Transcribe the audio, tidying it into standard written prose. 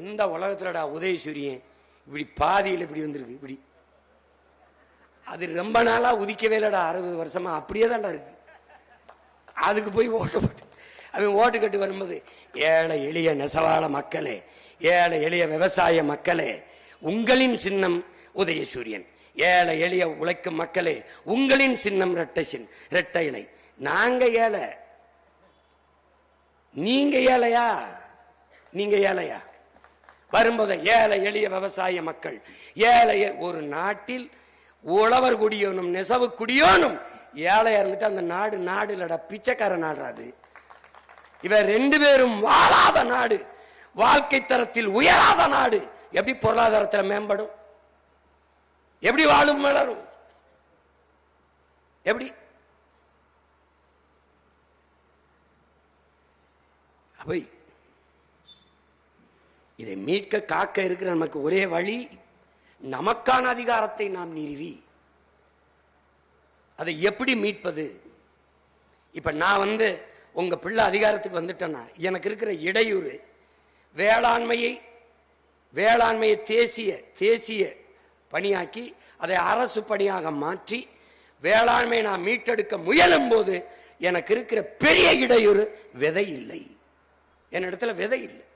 எந்த உலகத்துலடா உதயசூரியன் இப்படி பாதியில் இப்படி வந்திருக்கு? இப்படி அது ரொம்ப நாளா உதிக்கவே இல்லடா, 60 வருஷமா அப்படியே தான்டா இருக்கு. அதுக்கு போய் ஓட்டு போட்டு அவன் ஓட்டு கட்டு வரும்போது, ஏழை எளிய நெசவாள மக்களே, ஏழை எளிய விவசாய மக்களே, உங்களின் சின்னம் உதயசூரியன். ஏழை எளிய உழைக்கும் மக்களே, உங்களின் சின்னம் இரட்டை இலை. நாங்க ஏழை, நீங்க ஏழையா? நீங்க ஏழையா? வரும்போது ஏழை எளிய விவசாய மக்கள், ஏழை ஒரு நாட்டில் உழவர் குடியோனும் நெசவு குடியோனும் ஏழையா இருந்துட்டு அந்த நாடு நாடு இல்லடா, பிச்சைக்கார நாடு. இவர் 2 பேரும் வாழாத நாடு, வாழ்க்கை தரத்தில் உயராத நாடு. எப்படி பொருளாதாரத்தில் மேம்படும்? எப்படி வாழும் வளரும்? எப்படி? அவை இதை மீட்க காக்க இருக்கிற நமக்கு ஒரே வழி, நமக்கான அதிகாரத்தை நாம் நிறுவி அதை எப்படி மீட்பது? இப்ப நான் உங்க பிள்ளை அதிகாரத்துக்கு வந்துட்டேன்னா எனக்கு இருக்கிற இடையூறு, வேளாண்மையை தேசிய பணியாக்கி அதை அரசு பணியாக மாற்றி வேளாண்மையை நான் மீட்டெடுக்க முயலும் போது எனக்கு இருக்கிற பெரிய இடையூறு விதை இல்லை. என்னிடத்துல விதை இல்லை.